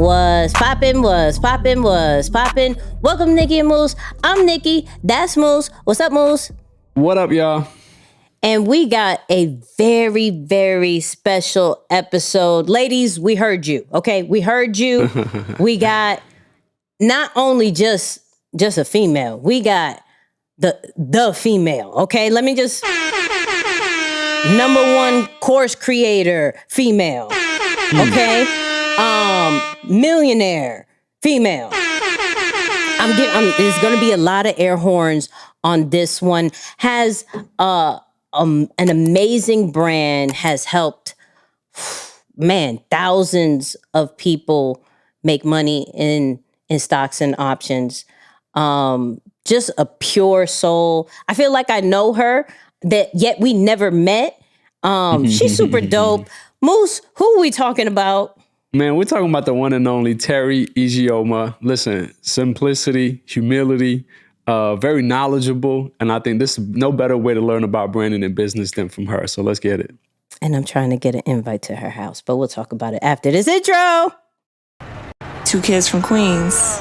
Was poppin', Welcome, Nicky and Moose. I'm Nicky. That's Moose. What's up, Moose? What up, y'all? And we got a very, very special episode. Ladies, we heard you, okay? We heard you. We got not only just a female, we got the female, okay? Let me just... #1 course creator, female, okay? Millionaire, female. There's going to be a lot of air horns on this one. Has an amazing brand, has helped, thousands of people make money in stocks and options. Just a pure soul. I feel like I know her, that yet we never met. She's super dope. Moose, who are we talking about? Man, we're talking about the one and only Teri Ijeoma. Listen, simplicity, humility, very knowledgeable. And I think this is no better way to learn about branding and business than from her. So let's get it. And I'm trying to get an invite to her house, but we'll talk about it after this intro. 2 kids from Queens,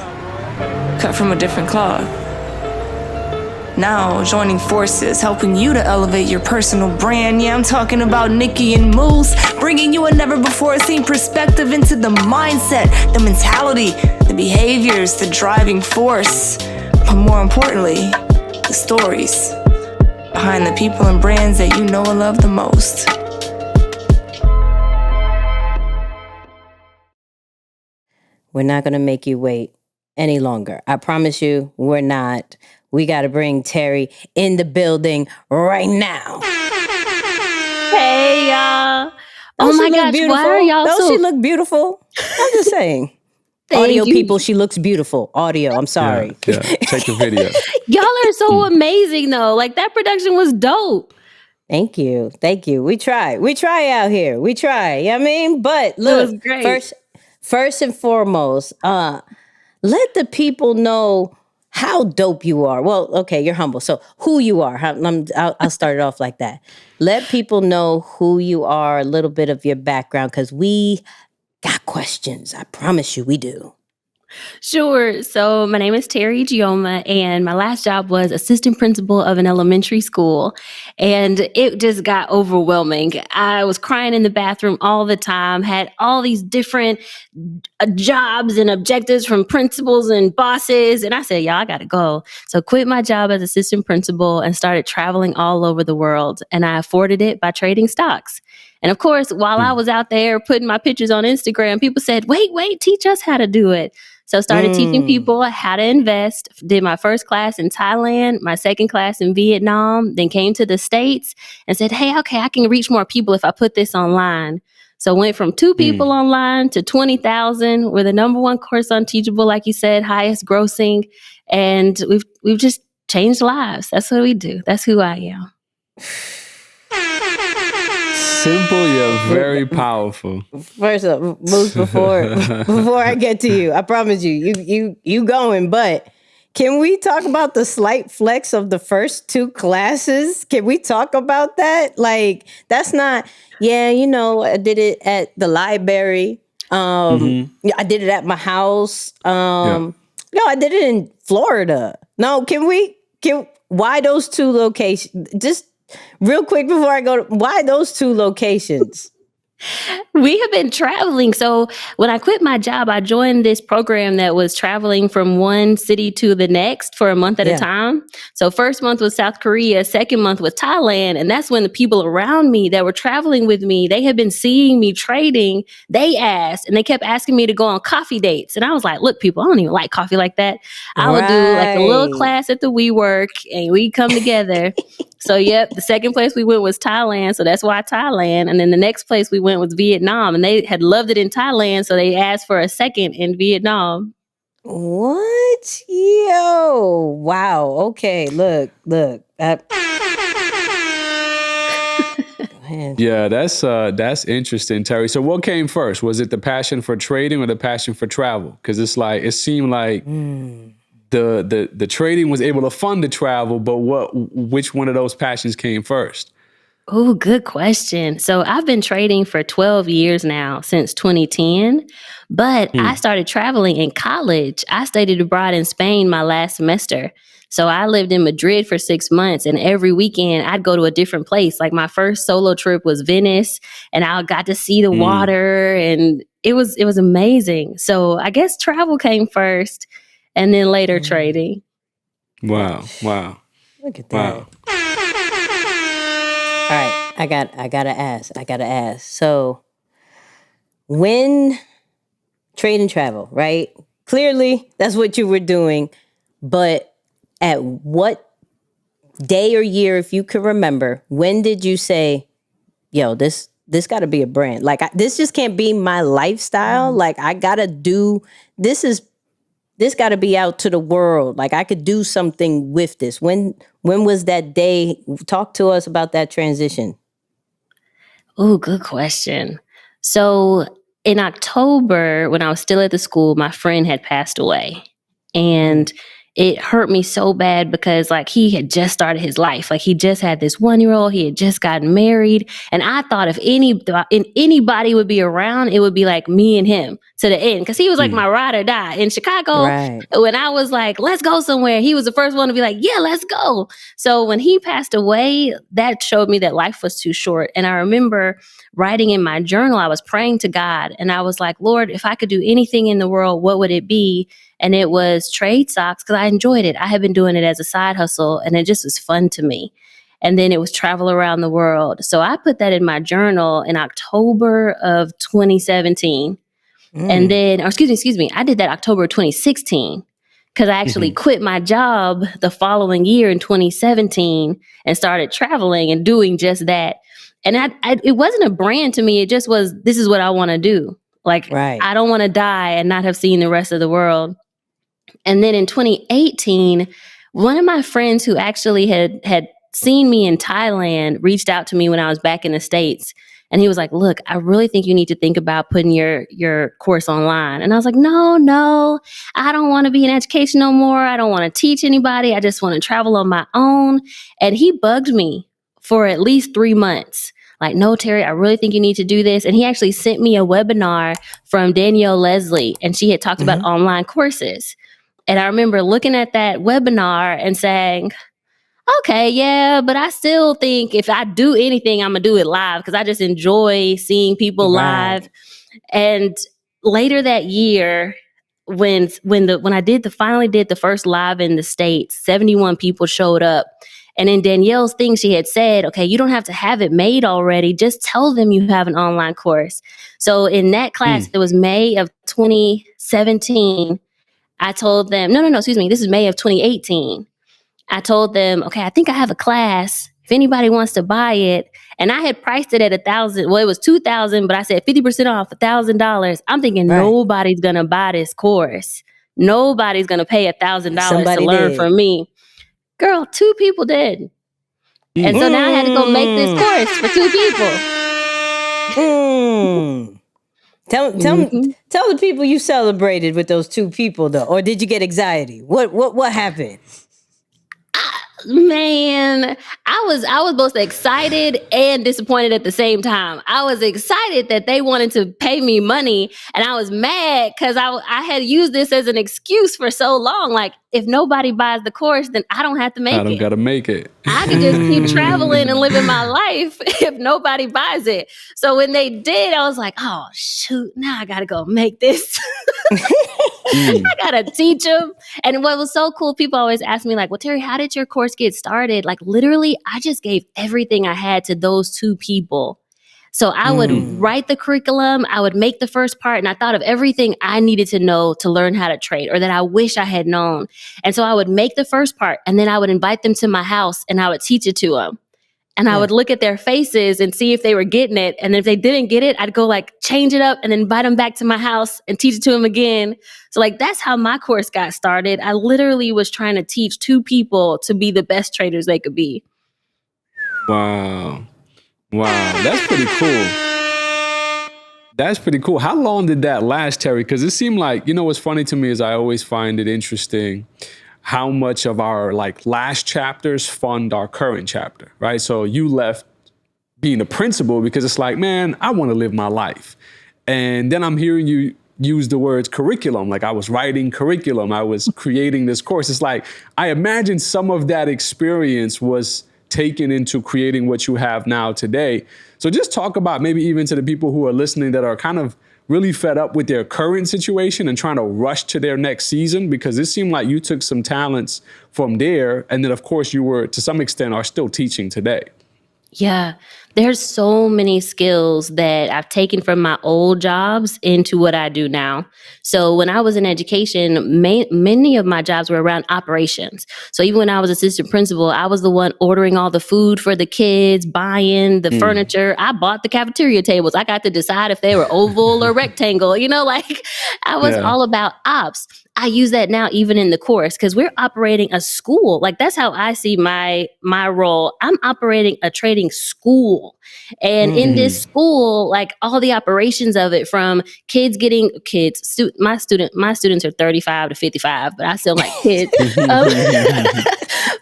cut from a different cloth. Now joining forces, helping you to elevate your personal brand. Yeah, I'm talking about Nicky and Moose, bringing you a never-before-seen perspective into the mindset, the mentality, the behaviors, the driving force, but more importantly, the stories behind the people and brands that you know and love the most. We're not going to make you wait any longer. I promise you, we're not. We got to bring Terri in the building right now. Hey, y'all. Oh my gosh, beautiful? Why are y'all Don't she look beautiful? I'm just saying. Audio you. people, she looks beautiful. Audio, I'm sorry. Yeah. Check the video. Y'all are so amazing, though. Like, that production was dope. Thank you. We try out here. We try. You know what I mean? But look, it was great. First and foremost, let the people know how dope you are. Well, okay, you're humble. So who you are. I'll start it off like that. Let people know who you are, a little bit of your background, because we got questions. I promise you we do. Sure. So my name is Teri Ijeoma, and my last job was assistant principal of an elementary school. And it just got overwhelming. I was crying in the bathroom all the time, had all these different jobs and objectives from principals and bosses. And I said, y'all, I got to go. So quit my job as assistant principal and started traveling all over the world. And I afforded it by trading stocks. And of course, while I was out there putting my pictures on Instagram, people said, wait, teach us how to do it. So started teaching people how to invest, did my first class in Thailand, my second class in Vietnam, then came to the States and said, hey, okay, I can reach more people if I put this online. So went from 2 people online to 20,000. We're the #1 course on Teachable, like you said, highest grossing. And we've just changed lives. That's what we do. That's who I am. Simple yet very powerful. First up, Moose, before I get to you, I promise you going, but can we talk about the slight flex of the first 2 classes? Can we talk about that? Like, that's not, I did it at the library. I did it at my house. No, I did it in Florida. No, why those 2 locations? Just real quick before I go, why those 2 locations? We have been traveling. So when I quit my job, I joined this program that was traveling from one city to the next for a month at a time. So first month was South Korea, second month was Thailand. And that's when the people around me that were traveling with me, they had been seeing me trading. They asked, and they kept asking me to go on coffee dates. And I was like, look, people, I don't even like coffee like that. I would do like a little class at the WeWork and we come together. So, the second place we went was Thailand. So that's why Thailand. And then the next place we went was Vietnam. And they had loved it in Thailand. So they asked for a second in Vietnam. What? Yo. Wow. Okay. Look. Yeah, that's interesting, Terri. So what came first? Was it the passion for trading or the passion for travel? Because it seemed like the trading was able to fund the travel, but which one of those passions came first? Oh, good question. So I've been trading for 12 years now, since 2010, but I started traveling in college. I studied abroad in Spain my last semester. So I lived in Madrid for 6 months, and every weekend I'd go to a different place. Like my first solo trip was Venice, and I got to see the water, and it was amazing. So I guess travel came first, and then later trading. Wow. Wow. Look at that. Wow. All right, I gotta ask. So when trade and travel, right? Clearly that's what you were doing, but at what day or year, if you can remember, when did you say, yo, this gotta be a brand? Like this just can't be my lifestyle. Like I gotta do this got to be out to the world. Like I could do something with this. When was that day? Talk to us about that transition. Oh, good question. So in October, when I was still at the school, my friend had passed away. And it hurt me so bad because like he had just started his life. Like he just had this 1-year-old, he had just gotten married. And I thought if anybody would be around, it would be like me and him to the end. Cause he was like my ride or die. In Chicago, Right. when I was like, let's go somewhere, he was the first one to be like, yeah, let's go. So when he passed away, that showed me that life was too short. And I remember writing in my journal, I was praying to God and I was like, Lord, if I could do anything in the world, what would it be? And it was trade socks because I enjoyed it. I had been doing it as a side hustle and it just was fun to me. And then it was travel around the world. So I put that in my journal in October of 2017. And then, or excuse me, I did that October 2016 because I actually quit my job the following year in 2017 and started traveling and doing just that. And it wasn't a brand to me. It just was, this is what I want to do. Like, I don't want to die and not have seen the rest of the world. And then in 2018, one of my friends who actually had seen me in Thailand reached out to me when I was back in the States. And he was like, look, I really think you need to think about putting your course online. And I was like, no, I don't want to be in education no more. I don't want to teach anybody. I just want to travel on my own. And he bugged me for at least 3 months. Like, no, Terri, I really think you need to do this. And he actually sent me a webinar from Danielle Leslie, and she had talked about online courses. And I remember looking at that webinar and saying, okay, yeah, but I still think if I do anything, I'm going to do it live because I just enjoy seeing people live. And later that year, when I finally did the first live in the States, 71 people showed up. And in Danielle's thing, she had said, okay, you don't have to have it made already. Just tell them you have an online course. So in that class, it was May of 2017. I told them, no, excuse me. This is May of 2018. I told them, okay, I think I have a class. If anybody wants to buy it. And I had priced it at $1,000. Well, it was $2,000, but I said 50% off, $1,000. I'm thinking nobody's going to buy this course. Nobody's going to pay $1,000 to learn from me. Girl, 2 people did. And so now I had to go make this course for 2 people. Tell the people you celebrated with those 2 people though, or did you get anxiety? What happened? Man, I was both excited and disappointed at the same time. I was excited that they wanted to pay me money, and I was mad because I had used this as an excuse for so long. Like, if nobody buys the course, then I don't have to make it. I don't got to make it. I could just keep traveling and living my life if nobody buys it. So when they did, I was like, oh, shoot, now I got to go make this. I got to teach them. And what was so cool, people always ask me like, well, Terri, how did your course get started? Like literally, I just gave everything I had to those 2 people. So I would write the curriculum, I would make the first part, and I thought of everything I needed to know to learn how to trade or that I wish I had known. And so I would make the first part, and then I would invite them to my house and I would teach it to them. And I would look at their faces and see if they were getting it. And if they didn't get it, I'd go like change it up and then invite them back to my house and teach it to them again. So like that's how my course got started. I literally was trying to teach 2 people to be the best traders they could be. Wow. That's pretty cool. That's pretty cool. How long did that last, Terri? Because it seemed like, what's funny to me is I always find it interesting how much of our like last chapters fund our current chapter, right? So you left being a principal because it's like, man, I want to live my life. And then I'm hearing you use the words curriculum, like I was writing curriculum, I was creating this course. It's like, I imagine some of that experience was taken into creating what you have now today. So just talk about maybe even to the people who are listening that are kind of really fed up with their current situation and trying to rush to their next season, because it seemed like you took some talents from there. And then of course you were, to some extent, are still teaching today. Yeah, there's so many skills that I've taken from my old jobs into what I do now. So when I was in education, many of my jobs were around operations. So even when I was assistant principal, I was the one ordering all the food for the kids, buying the furniture. I bought the cafeteria tables. I got to decide if they were oval or rectangle. Like I was all about ops. I use that now even in the course because we're operating a school. Like that's how I see my role. I'm operating a trading school. And in this school, like all the operations of it, from my students are 35 to 55, but I still like kids.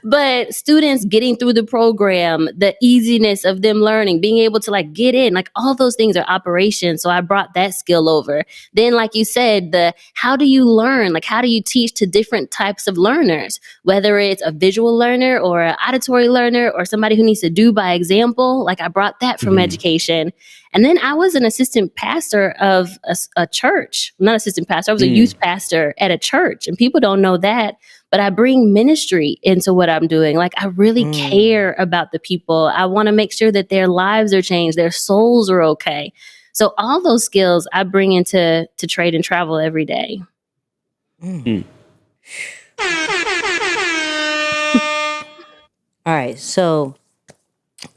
But students getting through the program, the easiness of them learning, being able to like get in, like all those things are operations. So I brought that skill over. Then, like you said, how do you learn? Like, how do you teach to different types of learners, whether it's a visual learner or an auditory learner or somebody who needs to do by example? Like I brought that from education. And then I was an assistant pastor of a church, not assistant pastor. I was a youth pastor at a church, and people don't know that. But I bring ministry into what I'm doing. Like I really care about the people. I want to make sure that their lives are changed, their souls are okay. So all those skills I bring into trade and travel every day. All right, so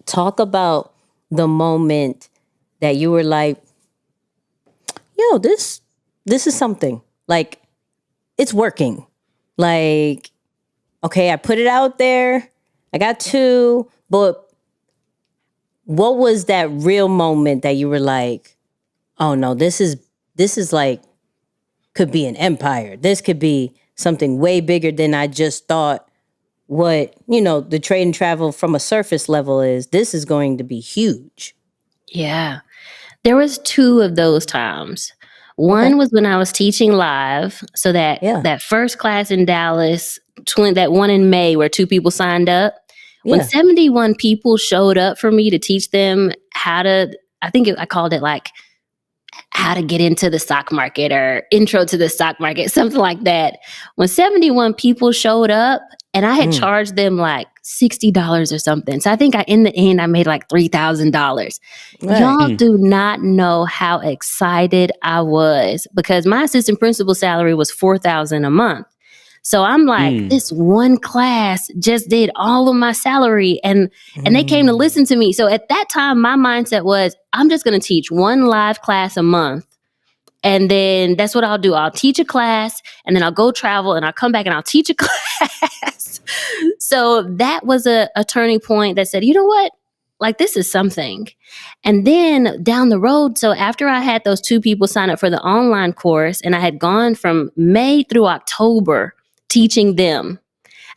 talk about the moment that you were like, yo, this is something. Like, it's working. Like, okay, I put it out there. I got 2, but what was that real moment that you were like, oh no, this is like, could be an empire. This could be something way bigger than I just thought what, the trade and travel from a surface level is. This is going to be huge. Yeah. There was 2 of those times. One was when I was teaching live. So that first class in Dallas, that one in May where 2 people signed up. When 71 people showed up for me to teach them I called it like how to get into the stock market or intro to the stock market, something like that. When 71 people showed up and I had charged them like $60 or something. So I think in the end, I made like $3,000. Right. Y'all do not know how excited I was because my assistant principal salary was $4,000 a month. So I'm like, this one class just did all of my salary and they came to listen to me. So at that time, my mindset was, I'm just going to teach one live class a month. And then that's what I'll do. I'll teach a class and then I'll go travel and I'll come back and I'll teach a class. So that was a turning point that said, you know what? Like, this is something. And then down the road, so after I had those 2 people sign up for the online course and I had gone from May through October teaching them,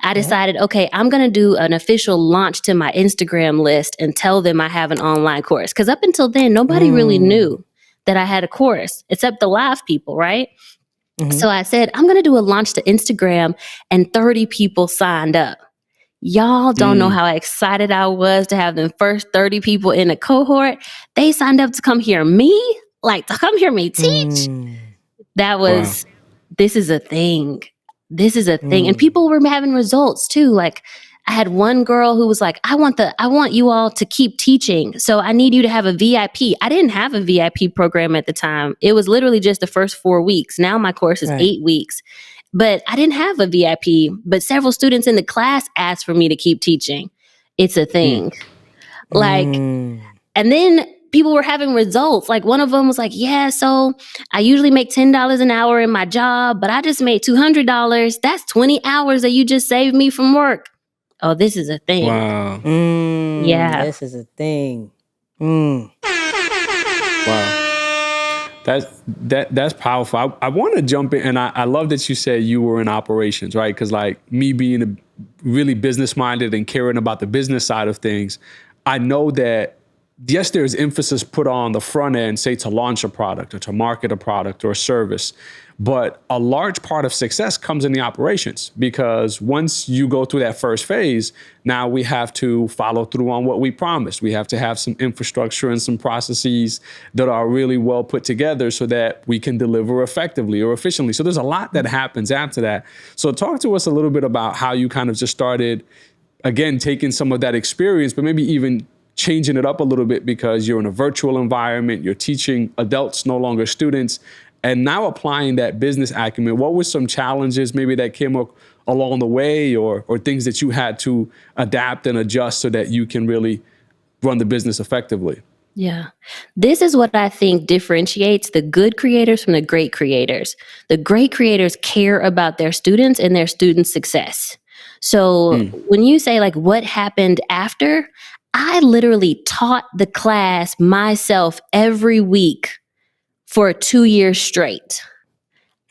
I decided, okay, I'm going to do an official launch to my Instagram list and tell them I have an online course. Because up until then, nobody really knew that I had a course, except the live people, right? So I said, I'm going to do a launch to Instagram, and 30 people signed up. Y'all don't know how excited I was to have the first 30 people in a cohort. They signed up to come hear me, like to come hear me teach. That was, this is a thing. This is a thing. And people were having results too. Like I had one girl who was like, I want you all to keep teaching. So I need you to have a VIP. I didn't have a VIP program at the time. It was literally just the first 4 weeks. Now my course is 8 weeks, but I didn't have a VIP, but several students in the class asked for me to keep teaching. It's a thing. Like, and then people were having results. Like one of them was like, yeah, so I usually make $10 an hour in my job, but I just made $200. That's 20 hours that you just saved me from work. Oh, this is a thing. Wow. Yeah. This is a thing. Wow. That's powerful. I want to jump in, and I love that you said you were in operations, right? Because like me being really business minded and caring about the business side of things, I know that yes, there's emphasis put on the front end, say to launch a product or to market a product or a service. But a large part of success comes in the operations, because once you go through that first phase, now we have to follow through on what we promised. We have to have some infrastructure and some processes that are really well put together so that we can deliver effectively or efficiently. So there's a lot that happens after that. So talk to us a little bit about how you kind of just started, again, taking some of that experience, but maybe even changing it up a little bit, because you're in a virtual environment, you're teaching adults, no longer students, and now applying that business acumen. What were some challenges maybe that came up along the way, or things that you had to adapt and adjust so that you can really run the business effectively? Yeah. This is what I think differentiates the good creators from the great creators. The great creators care about their students and their students' success. So when you say like what happened after, I literally taught the class myself every week for 2 years straight.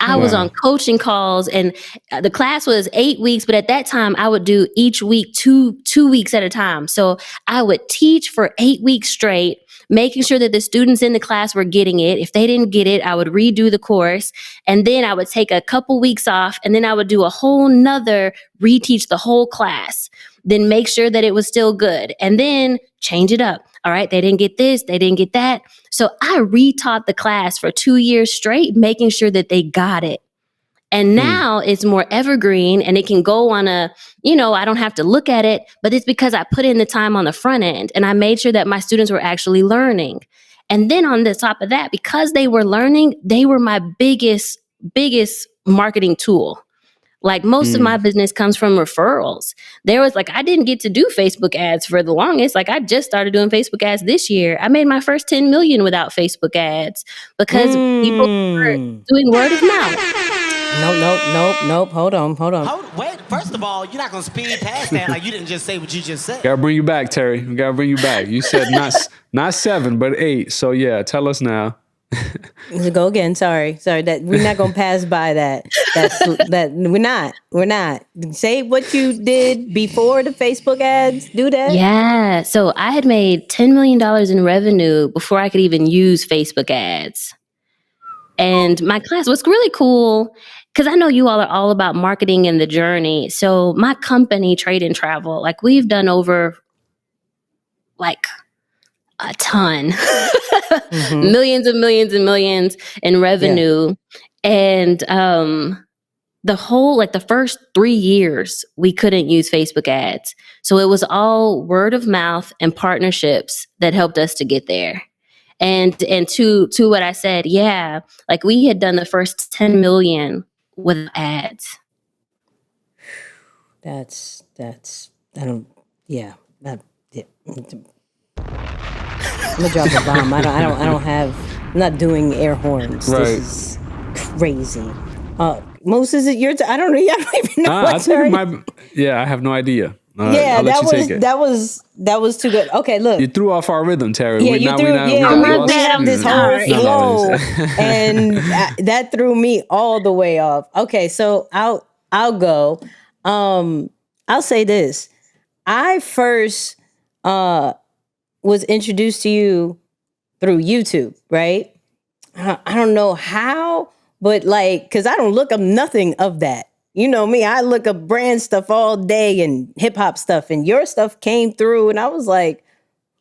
I was on coaching calls, and the class was 8 weeks, but at that time I would do each week two weeks at a time. So I would teach for 8 weeks straight, making sure that the students in the class were getting it. If they didn't get it, I would redo the course, and then I would take a couple weeks off, and then I would do a whole nother reteach the whole class, then make sure that it was still good, and then change it up. All right, they didn't get this, they didn't get that. So I retaught the class for 2 years straight, making sure that they got it. And now it's more evergreen, and it can go on I don't have to look at it, but it's because I put in the time on the front end and I made sure that my students were actually learning. And then on the top of that, because they were learning, they were my biggest marketing tool. Like most of my business comes from referrals. There was I didn't get to do Facebook ads for the longest. I just started doing Facebook ads this year. I made my first 10 million without Facebook ads because people were doing word of mouth. Nope. Hold on. Wait, first of all, you're not going to speed past that like you didn't just say what you just said. Gotta bring you back, Terry. We gotta bring you back. You said not 7, but 8. So yeah, tell us now. Go again. Sorry. That we're not gonna pass by that. That we're not. Say what you did before the Facebook ads. Do that. Yeah. So I had made $10 million in revenue before I could even use Facebook ads. And my class was really cool because I know you all are all about marketing and the journey. So my company, Trade and Travel, we've done over a ton, millions and millions and millions in revenue. Yeah. And the whole, the first 3 years, we couldn't use Facebook ads. So it was all word of mouth and partnerships that helped us to get there. And to what I said, yeah, we had done the first 10 million with ads. I'm gonna drop a bomb. I'm not doing air horns. Right. This is crazy. Moose, is it your turn? I don't even know what turn. I have no idea. That was too good. Okay, look. You threw off our rhythm, Terry. Yeah, we have this whole flow, and that threw me all the way off. Okay, so I'll go. I'll say this. I first was introduced to you through YouTube, right? I don't know how, but because I don't look up nothing of that. You know me, I look up brand stuff all day and hip hop stuff, and your stuff came through, and I was like,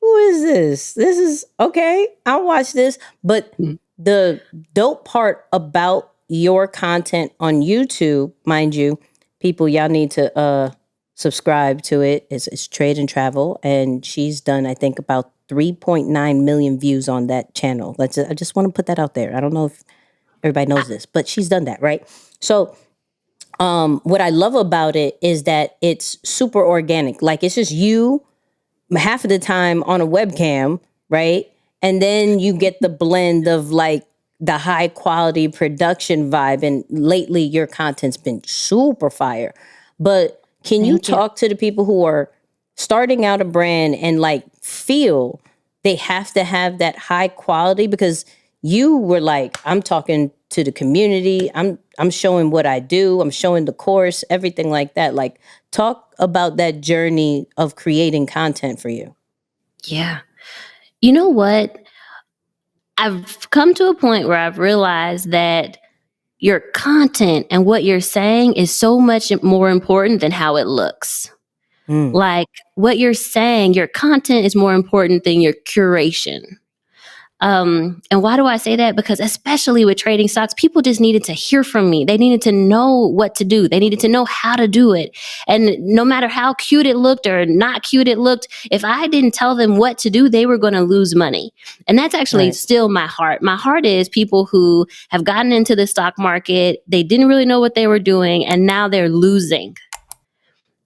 who is this? This is okay. I'll watch this. But the dope part about your content on YouTube, mind you, people, y'all need to subscribe to it. It's Trade and Travel, and she's done, I think, about 3.9 million views on that channel. I just want to put that out there. I don't know if everybody knows this, but she's done that, right? So what I love about it is that it's super organic. It's just you half of the time on a webcam, right? And then you get the blend of the high quality production vibe. And lately your content's been super fire. But can you talk to the people who are starting out a brand and feel they have to have that high quality? Because you were I'm talking to the community. I'm showing what I do. I'm showing the course, everything like that. Talk about that journey of creating content for you. Yeah. You know what? I've come to a point where I've realized that your content and what you're saying is so much more important than how it looks. Like what you're saying, your content is more important than your curation. And why do I say that? Because especially with trading stocks, people just needed to hear from me. They needed to know what to do. They needed to know how to do it. And no matter how cute it looked or not cute it looked, if I didn't tell them what to do, they were going to lose money. And that's actually still my heart. My heart is people who have gotten into the stock market. They didn't really know what they were doing, and now they're losing.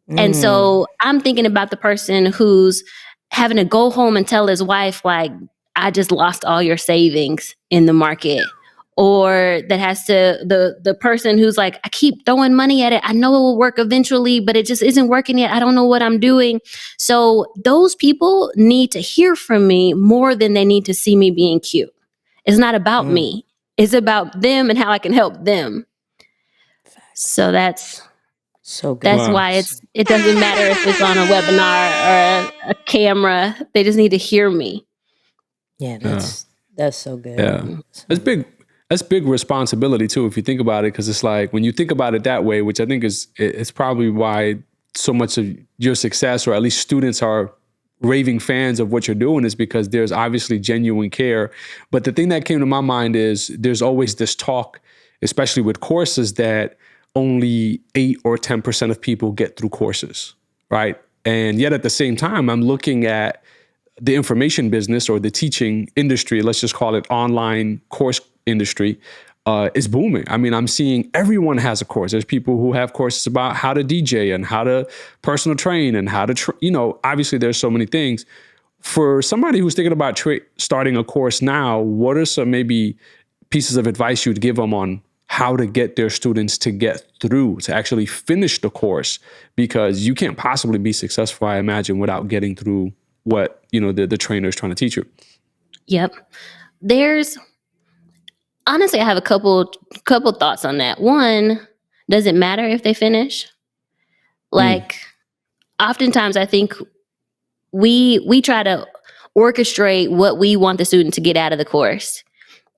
And so I'm thinking about the person who's having to go home and tell his wife, like, I just lost all your savings in the market. Or that has to, the person who's like, I keep throwing money at it. I know it will work eventually, but it just isn't working yet. I don't know what I'm doing. So those people need to hear from me more than they need to see me being cute. It's not about me. It's about them and how I can help them. So that's so good. That's why it doesn't matter if it's on a webinar or a camera. They just need to hear me. Yeah, that's so good. Yeah, that's big responsibility too, if you think about it, because it's like when you think about it that way, which I think it's probably why so much of your success, or at least students are raving fans of what you're doing, is because there's obviously genuine care. But the thing that came to my mind is there's always this talk, especially with courses, that only 8 or 10% of people get through courses, right? And yet at the same time, I'm looking at the information business or the teaching industry, let's just call it online course industry, is booming. I mean, I'm seeing everyone has a course. There's people who have courses about how to DJ and how to personal train and how to, obviously there's so many things. For somebody who's thinking about starting a course now, what are some maybe pieces of advice you'd give them on how to get their students to get through, to actually finish the course? Because you can't possibly be successful, I imagine, without getting through what, the trainer is trying to teach you. Yep. Honestly, I have a couple thoughts on that. One, does it matter if they finish? Like, oftentimes I think we try to orchestrate what we want the student to get out of the course.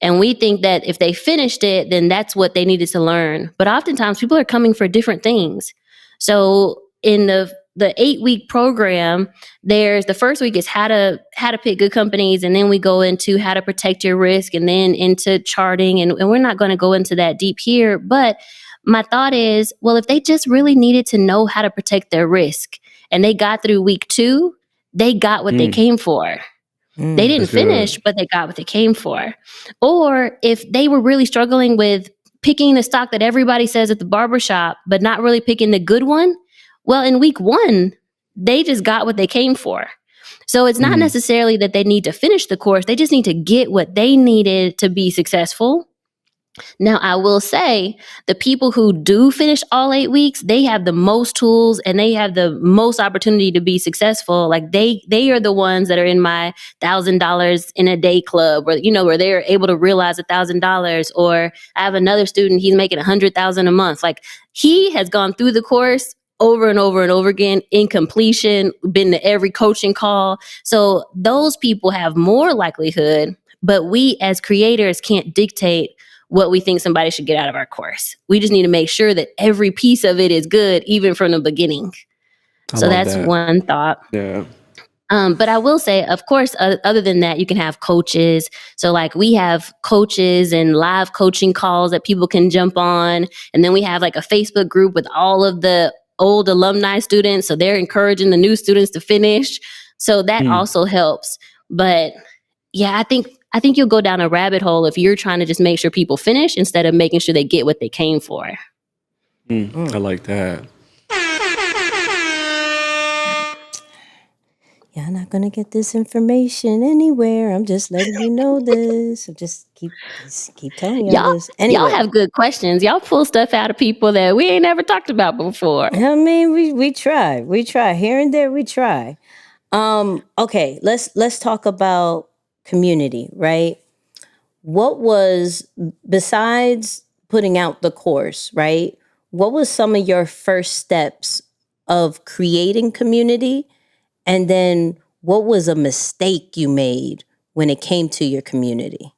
And we think that if they finished it, then that's what they needed to learn. But oftentimes people are coming for different things. So in the 8-week program, there's the first week is how to pick good companies. And then we go into how to protect your risk, and then into charting. And we're not going to go into that deep here. But my thought is, well, if they just really needed to know how to protect their risk and they got through week 2, they got what they came for. They didn't finish, but they got what they came for. Or if they were really struggling with picking the stock that everybody says at the barbershop, but not really picking the good one, well, in week 1, they just got what they came for. So it's not necessarily that they need to finish the course. They just need to get what they needed to be successful. Now, I will say the people who do finish all 8 weeks, they have the most tools and they have the most opportunity to be successful. Like they are the ones that are in my $1,000 in a day club, where they're able to realize $1,000. Or I have another student, he's making $100,000 a month. Like he has gone through the course over and over and over again in completion, been to every coaching call. So those people have more likelihood, but we as creators can't dictate what we think somebody should get out of our course. We just need to make sure that every piece of it is good, even from the beginning. So that's one thought. Yeah. But I will say, of course, other than that, you can have coaches. So like we have coaches and live coaching calls that people can jump on. And then we have like a Facebook group with all of the old alumni students. So they're encouraging the new students to finish. So that also helps. But yeah, I think you'll go down a rabbit hole if you're trying to just make sure people finish instead of making sure they get what they came for. I like that. Y'all not gonna get this information anywhere. I'm just letting you know this. Just keep telling y'all this. Anyway. Y'all have good questions. Y'all pull stuff out of people that we ain't never talked about before. I mean, we try. We try. Here and there we try. Okay, let's talk about community, right? What was, besides putting out the course, right? What was some of your first steps of creating community? And then what was a mistake you made when it came to your community?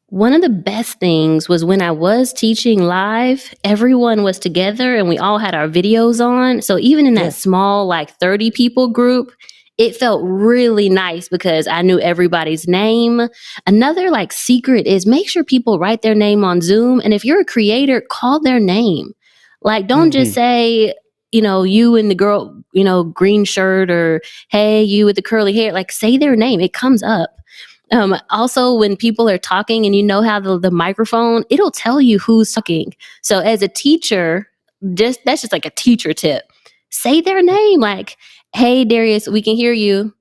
One of the best things was when I was teaching live, everyone was together and we all had our videos on. So even in that small, like 30 people group, it felt really nice because I knew everybody's name. Another like secret is make sure people write their name on Zoom. And if you're a creator, call their name. Like, don't just say, you and the girl, green shirt, or hey, you with the curly hair. Like, say their name. It comes up. Also, when people are talking and you know how the microphone, it'll tell you who's talking. So as a teacher, that's just like a teacher tip. Say their name, like, hey, Darius, we can hear you.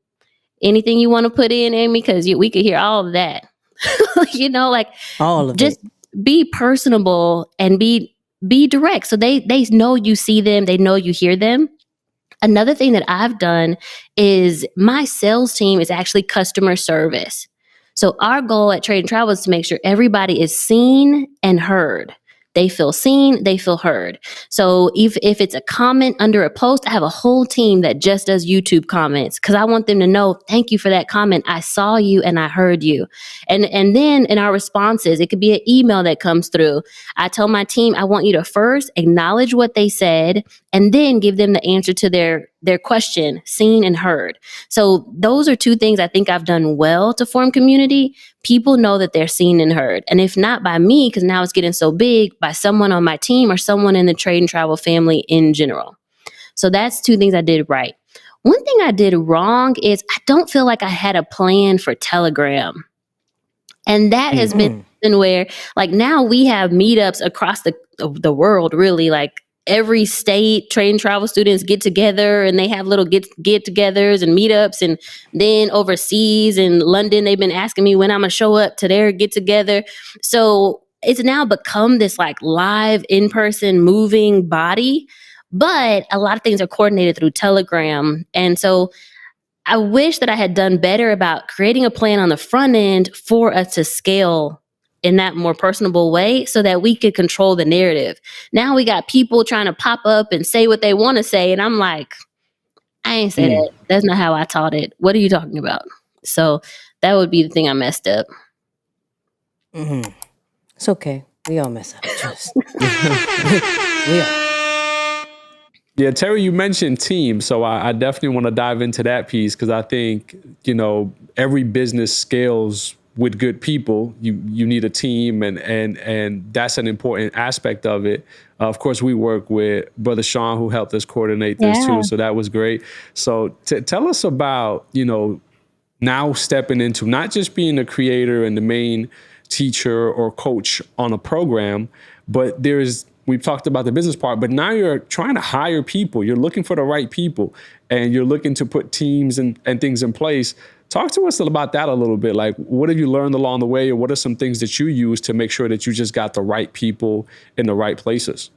Anything you want to put in, Amy? Because we could hear all of that. Like all of just it. Be personable and be direct. So they know you see them. They know you hear them. Another thing that I've done is my sales team is actually customer service. So our goal at Trade and Travel is to make sure everybody is seen and heard. They feel seen, they feel heard. So if it's a comment under a post, I have a whole team that just does YouTube comments because I want them to know, thank you for that comment. I saw you and I heard you. And then in our responses, it could be an email that comes through. I tell my team, I want you to first acknowledge what they said and then give them the answer to their question, seen and heard. So those are two things I think I've done well to form community. People know that they're seen and heard. And if not by me, because now it's getting so big, by someone on my team or someone in the Trade and Travel family in general. So that's two things I did right. One thing I did wrong is I don't feel like I had a plan for Telegram. And that has been where, like, now we have meetups across the world, really, like every state. Trade and Travel students get together and they have little get-togethers and meetups. And then overseas in London, they've been asking me when I'm going to show up to their get-together. So it's now become this like live, in-person, moving body. But a lot of things are coordinated through Telegram. And so I wish that I had done better about creating a plan on the front end for us to scale in that more personable way so that we could control the narrative. Now we got people trying to pop up and say what they want to say. And I'm like, I ain't say that. That's not how I taught it. What are you talking about? So that would be the thing I messed up. It's okay. We all mess up. Just we all. Yeah, Terry, you mentioned team, so I definitely want to dive into that piece because I think, every business scales with good people. You need a team, and that's an important aspect of it. Of course, we work with Brother Sean, who helped us coordinate this too, so that was great. So tell us about, now stepping into not just being a creator and the main teacher or coach on a program, but we've talked about the business part, but now you're trying to hire people. You're looking for the right people and you're looking to put teams and things in place. Talk to us about that a little bit. Like, what have you learned along the way, or what are some things that you use to make sure that you just got the right people in the right places?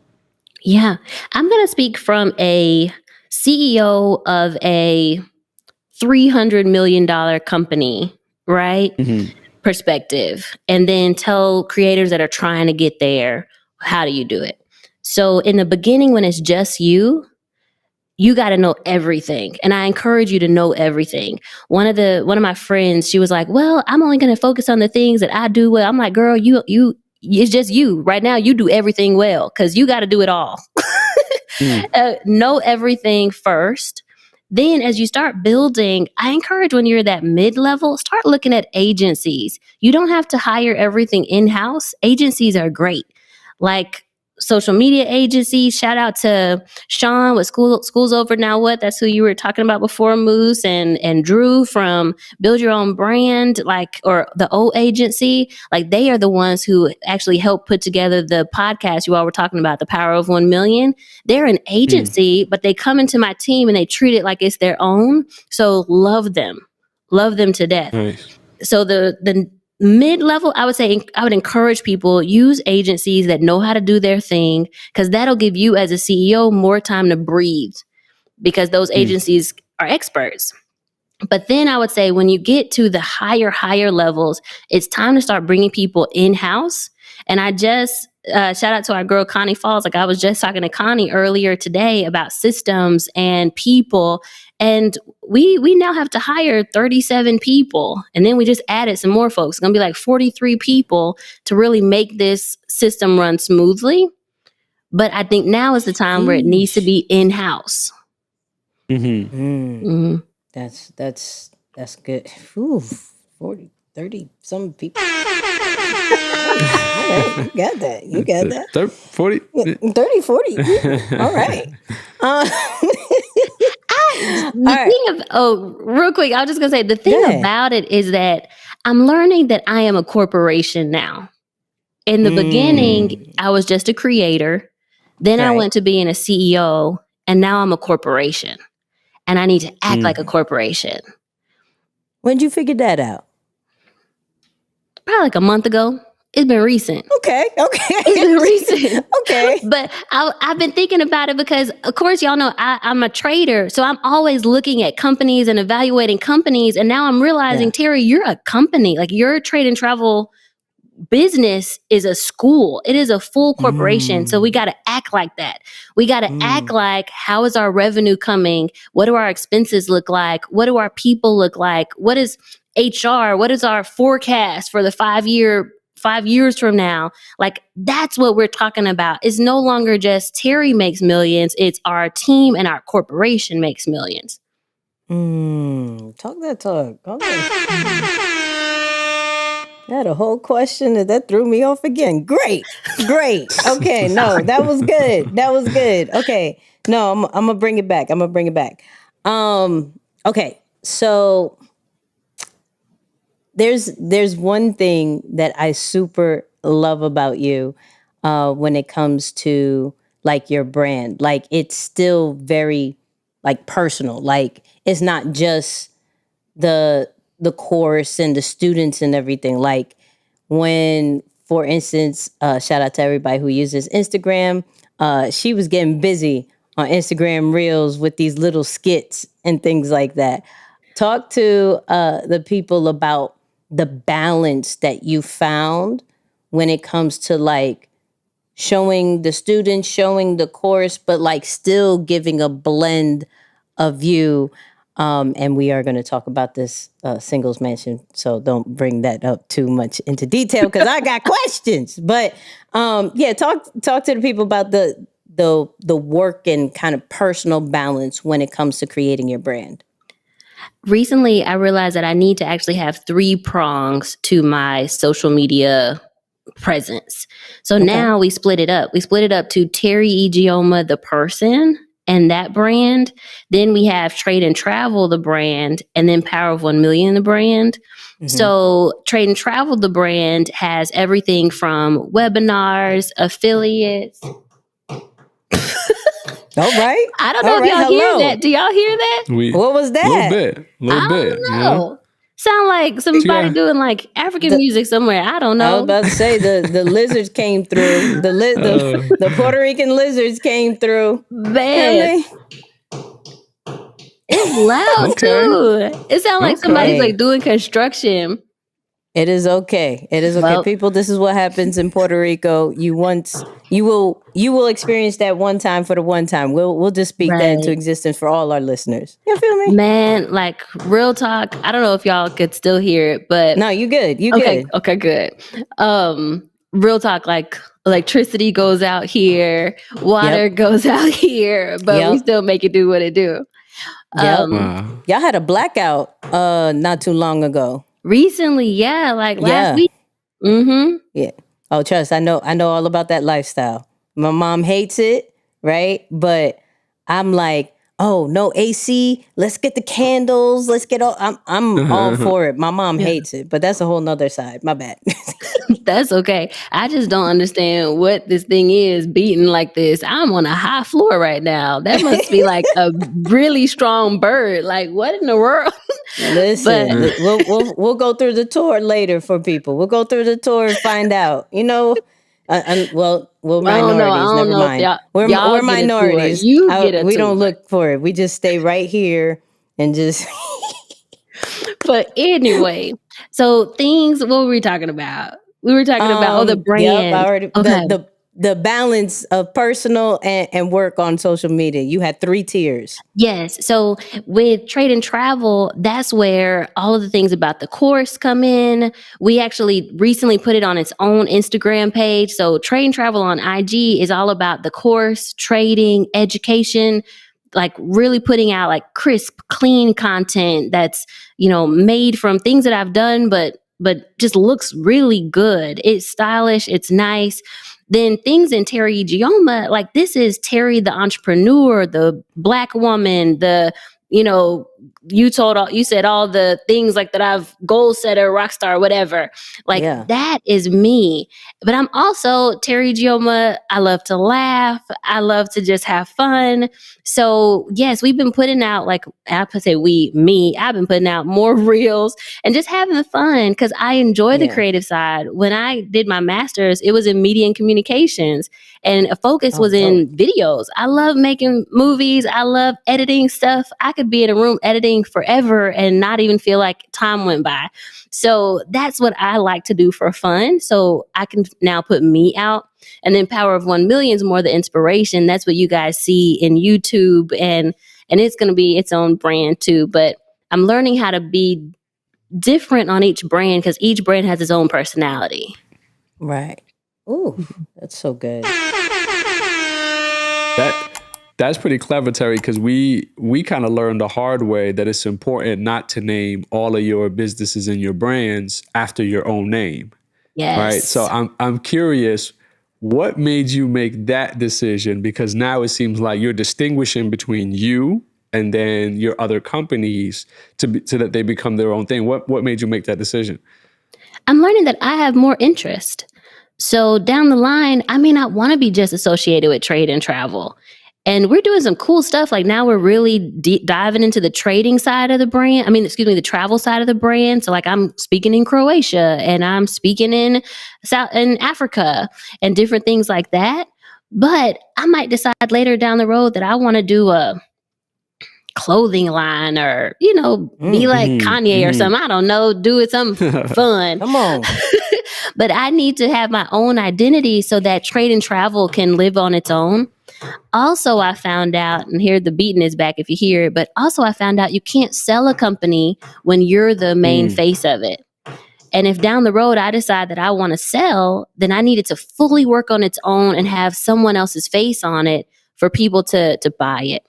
Yeah, I'm going to speak from a CEO of a $300 million company, right? Perspective, and then tell creators that are trying to get there, how do you do it? So in the beginning, when it's just you got to know everything. And I encourage you to know everything. One of my friends, she was like, well, I'm only going to focus on the things that I do well. I'm like, girl, it's just you right now. You do everything well because you got to do it all. Know everything first. Then as you start building, I encourage when you're that mid-level, start looking at agencies. You don't have to hire everything in-house. Agencies are great. Like social media agencies, shout out to Sean with School's Over Now What? That's who you were talking about before, Moose, and Drew from Build Your Own Brand, or the O agency. Like, they are the ones who actually helped put together the podcast you all were talking about, The Power of 1 Million. They're an agency, but they come into my team and they treat it like it's their own. So love them to death. Nice. So the mid-level, I would say, I would encourage people, use agencies that know how to do their thing, because that'll give you as a CEO more time to breathe, because those agencies are experts. But then I would say when you get to the higher levels, it's time to start bringing people in-house. And I just shout out to our girl Connie Falls. Like I was just talking to Connie earlier today about systems and people, and we now have to hire 37 people, and then we just added some more folks. It's gonna be like 43 people to really make this system run smoothly. But I think now is the time where it needs to be in-house. That's good. Ooh, 40, 30, some people. All right, you got that. 30, 40? 30, 40. All right. Real quick, I was just gonna say the thing about it is that I'm learning that I am a corporation now. In the beginning, I was just a creator. Then I went to being a CEO, and now I'm a corporation. And I need to act like a corporation. When did you figure that out? Probably like a month ago. It's been recent. Okay. It's been recent. Okay. But I've been thinking about it because, of course, y'all know I'm a trader. So I'm always looking at companies and evaluating companies. And now I'm realizing, Terri, you're a company. Like your trade and travel business is a school. It is a full corporation. So we got to act like that. We got to act like, how is our revenue coming? What do our expenses look like? What do our people look like? What is HR? What is our forecast for the 5 years from now? Like that's what we're talking about. It's no longer just Terri makes millions. It's our team and our corporation makes millions. Talk that talk. I had a whole question that threw me off again. Great. Okay, no, that was good. Okay, no, I'm gonna bring it back. Okay, so there's one thing that I super love about you when it comes to like your brand. Like it's still very like personal. Like it's not just the course and the students and everything. Like when, for instance, shout out to everybody who uses Instagram. She was getting busy on Instagram Reels with these little skits and things like that. Talk to the people about the balance that you found when it comes to like showing the students, showing the course, but like still giving a blend of you. And we are going to talk about this singles mansion, so don't bring that up too much into detail because I got questions. But talk to the people about the work and kind of personal balance when it comes to creating your brand. Recently, I realized that I need to actually have 3 prongs to my social media presence. So now we split it up. We split it up to Teri Ijeoma, the person, and that brand. Then we have Trade and Travel, the brand, and then Power of 1 Million, the brand. So Trade and Travel, the brand, has everything from webinars, affiliates. All right. I don't know if y'all hear that. Do y'all hear that? What was that? A little bit. I don't know. Sound like somebody doing like African music somewhere. I don't know. I was about to say the lizards came through. The Puerto Rican lizards came through. Man. It's loud too. It sounds like somebody's like doing construction. It is okay. Well, people, this is what happens in Puerto Rico. You will experience that one time for the one time. We'll just speak that into existence for all our listeners. You feel me? Man, like real talk. I don't know if y'all could still hear it, but no, you good. Good. Okay, good. Real talk, like electricity goes out here, water goes out here, but we still make it do what it do. Y'all had a blackout not too long ago. Recently, like last week. Yeah. Oh, trust. I know all about that lifestyle. My mom hates it, right? But I'm like, oh, no AC. Let's get the candles. Let's get all. I'm all for it. My mom hates it, but that's a whole nother side. My bad. That's okay. I just don't understand what this thing is beating like this. I'm on a high floor right now. That must be like a really strong bird. Like what in the world? Listen, we'll go through the tour later for people. We'll go through the tour and find out. You know, we're minorities. Never mind. We're minorities. We don't look for it. We just stay right here and just. But anyway, so things. What were we talking about? We were talking about the brand. Yep, the balance of personal and work on social media. You had 3 tiers. Yes. So with trade and travel, that's where all of the things about the course come in. We actually recently put it on its own Instagram page. So trade and travel on IG is all about the course, trading, education, like really putting out like crisp, clean content that's, made from things that I've done, but just looks really good. It's stylish, it's nice. Then things in Terri Ijeoma, like this is Terri the entrepreneur, the Black woman, you said all the things like that I've goal setter, rock star, whatever. Like that is me. But I'm also Terri Ijeoma. I love to laugh. I love to just have fun. So yes, we've been putting out I've been putting out more reels and just having fun because I enjoy the creative side. When I did my master's, it was in media and communications and a focus was in videos. I love making movies. I love editing stuff. I could be in a room editing forever and not even feel like time went by. So that's what I like to do for fun. So I can now put me out. And then Power of 1 Million is more the inspiration. That's what you guys see in YouTube. And it's going to be its own brand too. But I'm learning how to be different on each brand because each brand has its own personality. Right. Ooh, that's so good. That's pretty clever, Terri, because we kind of learned the hard way that it's important not to name all of your businesses and your brands after your own name. Yes. Right. So I'm curious, what made you make that decision? Because now it seems like you're distinguishing between you and then your other companies so that they become their own thing. What made you make that decision? I'm learning that I have more interest. So down the line, I may not want to be just associated with trade and travel. And we're doing some cool stuff. Like now we're really diving into the trading side of the brand. The travel side of the brand. So like I'm speaking in Croatia and I'm speaking in Africa and different things like that. But I might decide later down the road that I want to do a clothing line or, be like Kanye or something. I don't know. Do it something fun. Come on. But I need to have my own identity so that trade and travel can live on its own. Also, I found out, and here the beating is back if you hear it, but also I found out you can't sell a company when you're the main face of it. And if down the road I decide that I want to sell, then I need it to fully work on its own and have someone else's face on it for people to buy it.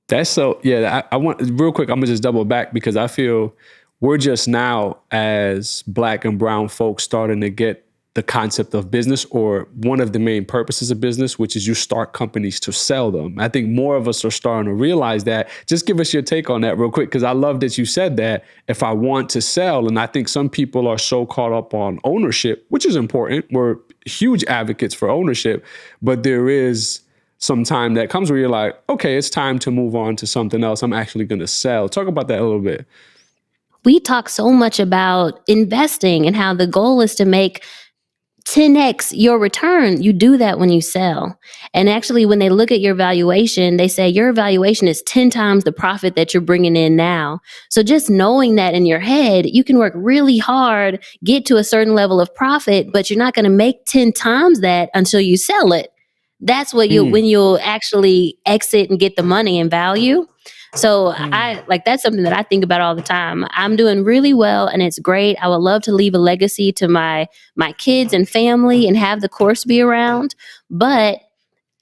That's so, I want, real quick, I'm going to just double back because I feel we're just now as Black and brown folks starting to get the concept of business or one of the main purposes of business, which is you start companies to sell them. I think more of us are starting to realize that. Just give us your take on that real quick, because I love that you said that if I want to sell, and I think some people are so caught up on ownership, which is important. We're huge advocates for ownership, but there is some time that comes where you're like, okay, it's time to move on to something else. I'm actually going to sell. Talk about that a little bit. We talk so much about investing and how the goal is to make 10x your return. You do that when you sell. And actually, when they look at your valuation, they say your valuation is 10 times the profit that you're bringing in now. So just knowing that in your head, you can work really hard, get to a certain level of profit, but you're not going to make 10 times that until you sell it. That's what when you'll actually exit and get the money and value. So that's something that I think about all the time. I'm doing really well and it's great. I would love to leave a legacy to my kids and family and have the course be around. But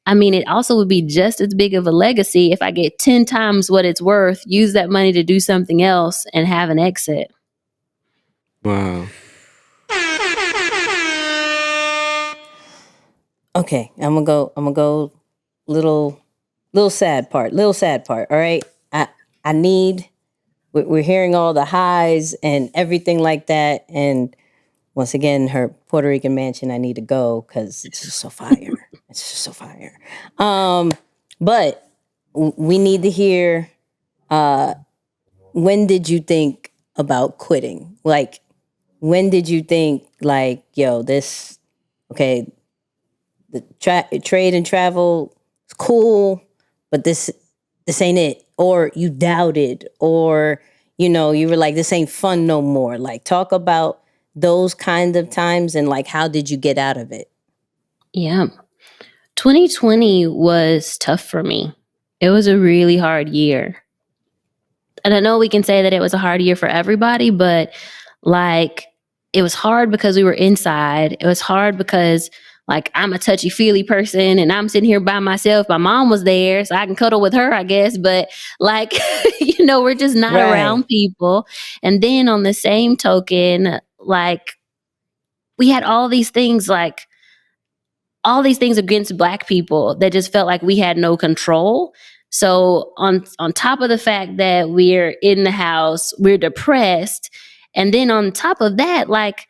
it also would be just as big of a legacy if I get 10 times what it's worth, use that money to do something else and have an exit. Wow. Okay, I'm gonna go little sad part. All right. I need, we're hearing all the highs and everything like that. And once again, her Puerto Rican mansion, I need to go because it's just so fire. It's just so fire. But we need to hear, when did you think about quitting? Like, when did you think like, yo, the trade and travel is cool, but this ain't it. Or you doubted, or, you were like, this ain't fun no more. Like, talk about those kind of times and like, how did you get out of it? Yeah. 2020 was tough for me. It was a really hard year. And I know we can say that it was a hard year for everybody, but like it was hard because we were inside. It was hard because like I'm a touchy feely person and I'm sitting here by myself. My mom was there, so I can cuddle with her, I guess. But like, we're just not Right. around people. And then on the same token, like we had all these things against Black people that just felt like we had no control. So on top of the fact that we're in the house, we're depressed, and then on top of that, like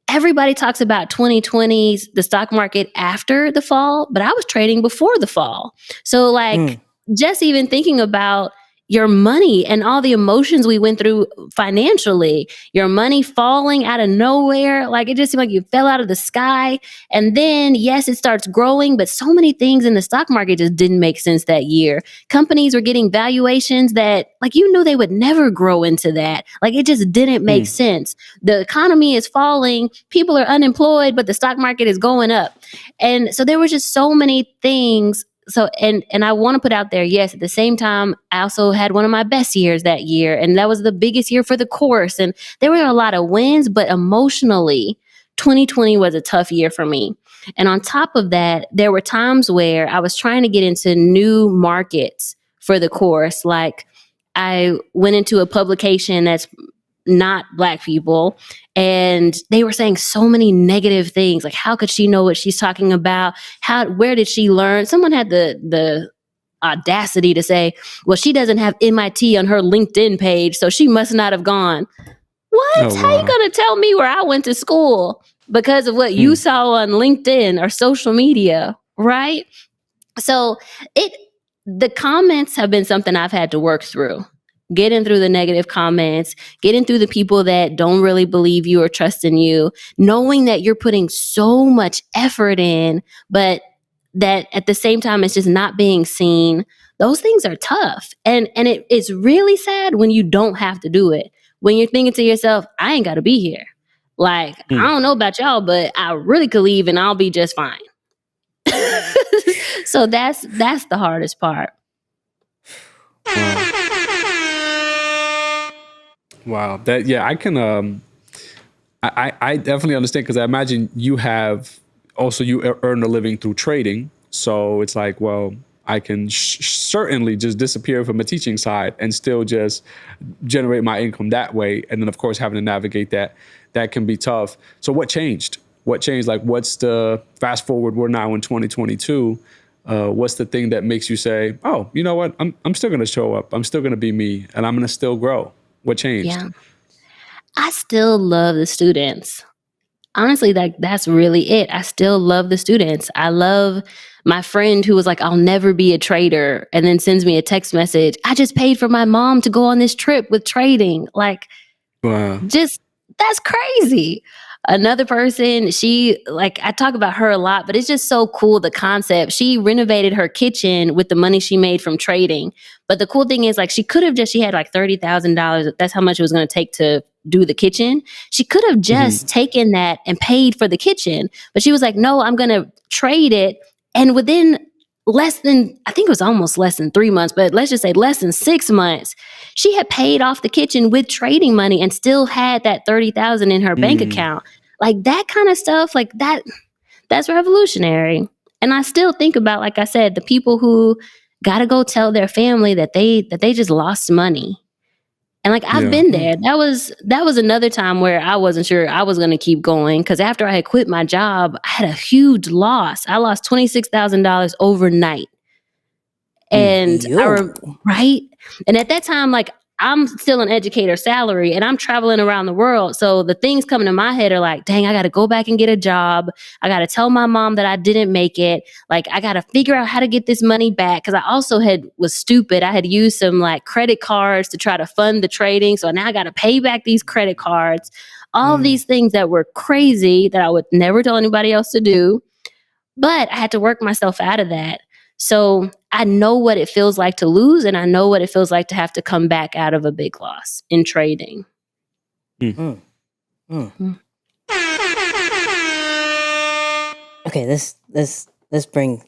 everybody talks about 2020's the stock market after the fall, but I was trading before the fall. So like just even thinking about your money and all the emotions we went through financially, your money falling out of nowhere, like it just seemed like you fell out of the sky. And then, yes, it starts growing, but so many things in the stock market just didn't make sense that year. Companies were getting valuations that, like, you knew they would never grow into that. Like, it just didn't make sense. The economy is falling, people are unemployed, but the stock market is going up. And so there were just so many things. So, and I want to put out there, yes, at the same time, I also had one of my best years that year. And that was the biggest year for the course. And there were a lot of wins, but emotionally, 2020 was a tough year for me. And on top of that, there were times where I was trying to get into new markets for the course. Like I went into a publication that's not Black people, and they were saying so many negative things. Like, how could she know what she's talking about? Where did she learn? Someone had the audacity to say, well, she doesn't have MIT on her LinkedIn page, so she must not have gone. What? Oh, How you wow. gonna tell me where I went to school because of what you saw on LinkedIn or social media, right? So the comments have been something I've had to work through. Getting through the negative comments, getting through the people that don't really believe you or trust in you, knowing that you're putting so much effort in, but that at the same time it's just not being seen. Those things are tough. And it's really sad when you don't have to do it. When you're thinking to yourself, I ain't got to be here. Like, I don't know about y'all, but I really could leave and I'll be just fine. So that's the hardest part. Wow. That, yeah, I can, I definitely understand, because I imagine you earn a living through trading. So it's like, well, I can certainly just disappear from a teaching side and still just generate my income that way. And then, of course, having to navigate that can be tough. So what changed? What changed? Like, what's the fast forward? We're now in 2022. What's the thing that makes you say, oh, you know what? I'm still going to show up. I'm still going to be me, and I'm going to still grow. What changed? Yeah. I still love the students. Honestly, that's really it. I still love the students. I love my friend who was like, I'll never be a trader, and then sends me a text message. I just paid for my mom to go on this trip with trading. Like, Wow. just, that's crazy. Another person, I talk about her a lot, but it's just so cool, the concept. She renovated her kitchen with the money she made from trading. But the cool thing is, like, she had like $30,000. That's how much it was going to take to do the kitchen. She could have just taken that and paid for the kitchen. But she was like, no, I'm going to trade it. And within I think it was almost less than 3 months, but let's just say less than 6 months, she had paid off the kitchen with trading money and still had that 30,000 in her bank account. Like that kind of stuff, like that's revolutionary. And I still think about, like I said, the people who got to go tell their family that they just lost money. And like, I've been there. That was another time where I wasn't sure I was going to keep going, because after I had quit my job, I had a huge loss. I lost $26,000 overnight. And right? And at that time, like, I'm still an educator salary and I'm traveling around the world. So the things coming to my head are like, dang, I got to go back and get a job. I got to tell my mom that I didn't make it. Like, I got to figure out how to get this money back. Cause I also was stupid. I had used some like credit cards to try to fund the trading. So now I got to pay back these credit cards, all these things that were crazy that I would never tell anybody else to do. But I had to work myself out of that. So I know what it feels like to lose, and I know what it feels like to have to come back out of a big loss in trading. And Okay, let's bring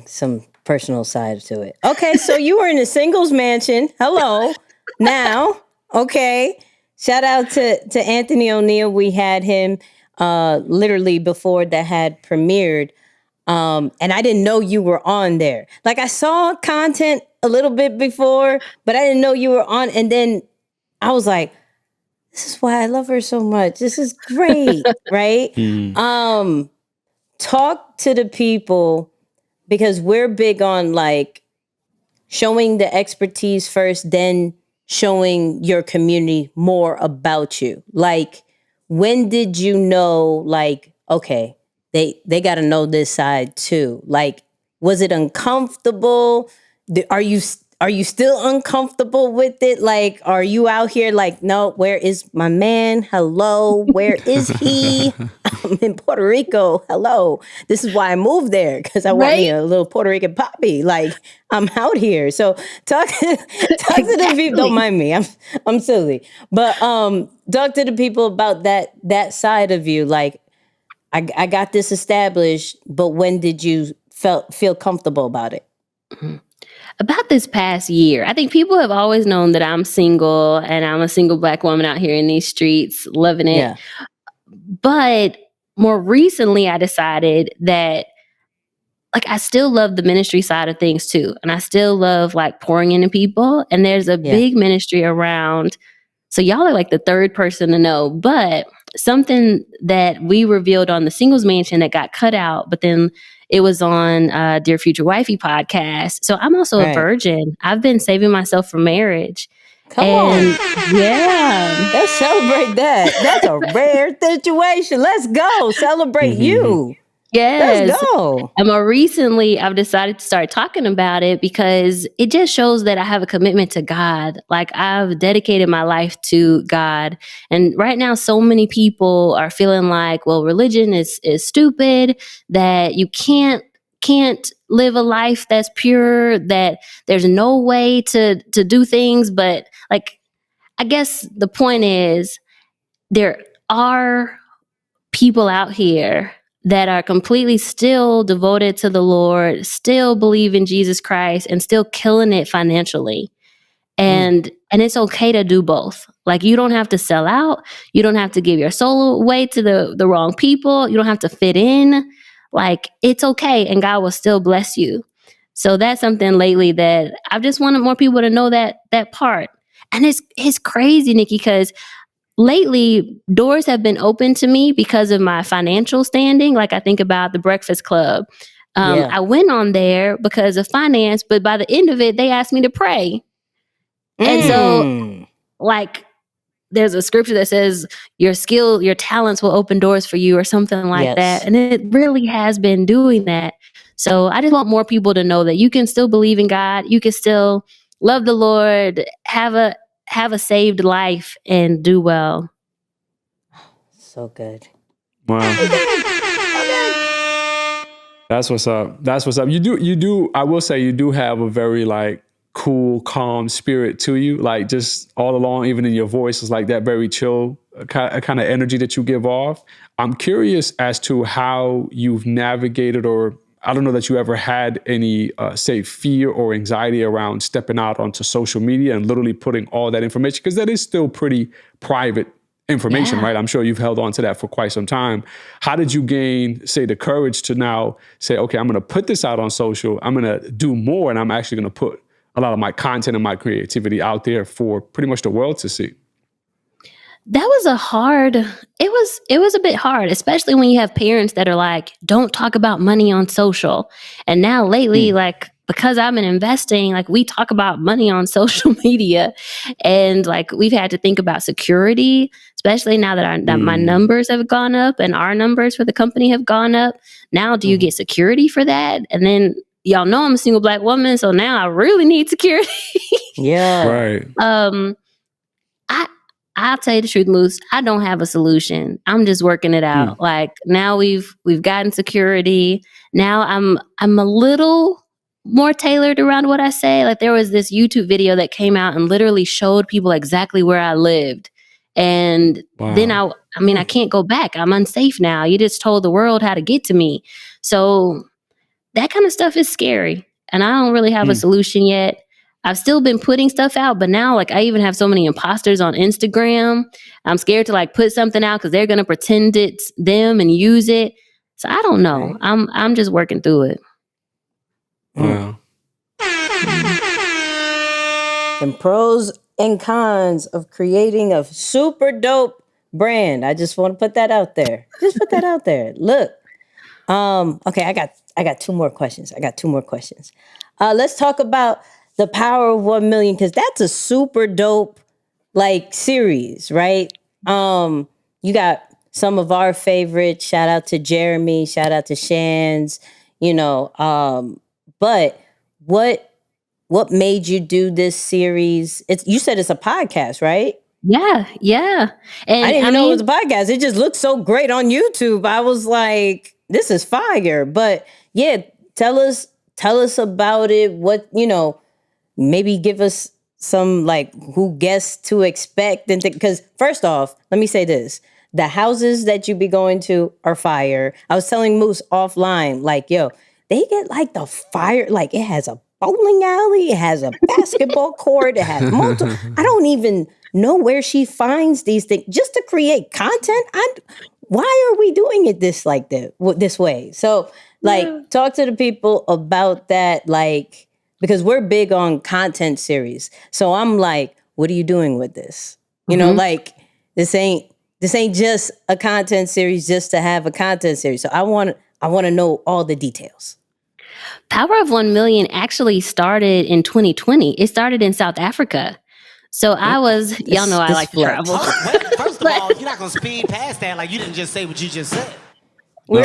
some personal side to it. Okay, so you were in a singles mansion. Hello. Now, okay. Shout out to Anthony O'Neill. We had him literally before that had premiered. And I didn't know you were on there. Like I saw content a little bit before, but I didn't know you were on. And then I was like, this is why I love her so much. This is great, right? Talk to the people, because we're big on like showing the expertise first, then showing your community more about you. Like, when did you know, like, okay, they got to know this side too? Like, was it uncomfortable? Are you still uncomfortable with it? Like, are you out here like, no, where is my man? Hello, where is he? I'm in Puerto Rico. Hello. This is why I moved there, because I want me a little Puerto Rican poppy. Like, I'm out here. So talk to the people. Don't mind me. I'm silly. But talk to the people about that side of you. Like, I got this established, but when did you feel comfortable about it? About this past year, I think people have always known that I'm single and I'm a single Black woman out here in these streets, loving it. Yeah. But more recently, I decided that like I still love the ministry side of things too. And I still love like pouring into people. And there's a big ministry around. So y'all are like the third person to know, but something that we revealed on the Singles Mansion that got cut out, but then it was on Dear Future Wifey podcast. So I'm also a virgin. I've been saving myself for marriage. Come on. Yeah. Let's celebrate that. That's a rare situation. Let's go. Celebrate you. Yes. Let's go. And more recently, I've decided to start talking about it because it just shows that I have a commitment to God. Like, I've dedicated my life to God. And right now, so many people are feeling like, well, religion is stupid, that you can't live a life that's pure, that there's no way to do things. But like, I guess the point is, there are people out here that are completely still devoted to the Lord, still believe in Jesus Christ, and still killing it financially. And it's okay to do both. Like, you don't have to sell out. You don't have to give your soul away to the wrong people. You don't have to fit in. Like, it's okay, and God will still bless you. So that's something lately that I've just wanted more people to know that part. And it's crazy, Nikki, because lately, doors have been open to me because of my financial standing. Like, I think about the Breakfast Club. I went on there because of finance, but by the end of it, they asked me to pray. And so, like, there's a scripture that says your skill, your talents will open doors for you or something like that. And it really has been doing that. So I just want more people to know that you can still believe in God. You can still love the Lord, have a saved life, and do well. So good. Wow. That's what's up. That's what's up. You do, I will say, you do have a very like cool, calm spirit to you. Like, just all along, even in your voice, is like that very chill kind of energy that you give off. I'm curious as to how you've navigated, or I don't know that you ever had any, say, fear or anxiety around stepping out onto social media and literally putting all that information, because that is still pretty private information, right? I'm sure you've held on to that for quite some time. How did you gain, say, the courage to now say, okay, I'm going to put this out on social, I'm going to do more, and I'm actually going to put a lot of my content and my creativity out there for pretty much the world to see? That was it was a bit hard, especially when you have parents that are like, don't talk about money on social. And now lately, like, because I've been investing, like, we talk about money on social media, and like, we've had to think about security, especially now that my numbers have gone up and our numbers for the company have gone up. Now, do you get security for that? And then, y'all know I'm a single Black woman, so now I really need security. Yeah. Right. I'll tell you the truth, Moose. I don't have a solution. I'm just working it out. Like, now we've gotten security. Now I'm a little more tailored around what I say. Like, there was this YouTube video that came out and literally showed people exactly where I lived. And then I mean, I can't go back. I'm unsafe now. You just told the world how to get to me. So that kind of stuff is scary. And I don't really have a solution yet. I've still been putting stuff out, but now like I even have so many imposters on Instagram. I'm scared to like put something out because they're gonna pretend it's them and use it. So I don't know. Right. I'm just working through it. Wow. And pros and cons of creating a super dope brand. I just want to put that out there. Just put that out there. Look. Okay, I got two more questions. Let's talk about the Power of 1 Million, because that's a super dope like series, right? You got some of our favorites. Shout out to Jeremy, shout out to Shans, but what made you do this series? You said it's a podcast, right? Yeah. And I didn't even know it was a podcast. It just looked so great on YouTube. I was like, this is fire. But yeah, tell us about it. What, maybe give us some like who guests to expect, and because first off, let me say this. The houses that you be going to are fire. I was telling Moose offline, like, yo, they get like the fire, like it has a bowling alley, it has a basketball court, it has multiple. I don't even know where she finds these things just to create content. Why are we doing it this way? So like, talk to the people about that, like, because we're big on content series. So I'm like, what are you doing with this? Like this ain't just a content series just to have a content series. So I want to know all the details. Power of 1 Million actually started in 2020. It started in South Africa. So I was, y'all know I like to travel. First of all, you're not going to speed past that like you didn't just say what you just said. We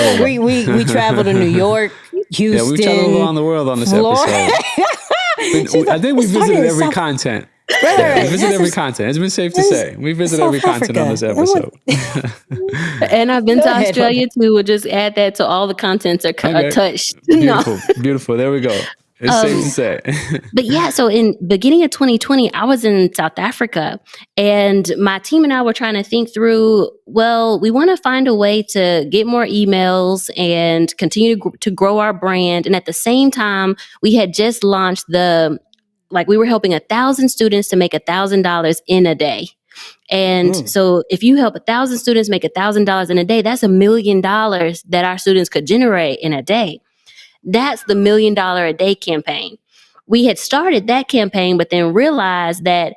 travel to New York, Houston. Yeah, we travel around the world on this episode. I think we visited every content. Right. We visit every content. It's been safe to say. We visit every content on this episode. And I've been to Australia too. We'll just add that to all the contents are touched. Beautiful. There we go. It's safe to say. But yeah, so in beginning of 2020, I was in South Africa and my team and I were trying to think through, well, we want to find a way to get more emails and continue to grow our brand. And at the same time, we had just launched we were helping 1,000 students to make $1,000 in a day. And so if you help 1,000 students make $1,000 in a day, that's $1 million that our students could generate in a day. That's the $1 million a day campaign. We had started that campaign, but then realized that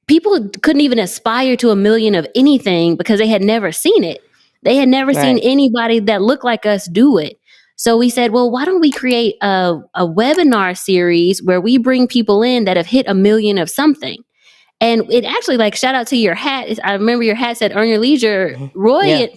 people couldn't even aspire to $1 million of anything because they had never seen it. They had never seen anybody that looked like us do it. So we said, well, why don't we create a webinar series where we bring people in that have hit $1 million of something? And it actually, like, shout out to your hat. I remember your hat said, earn your leisure. Troy and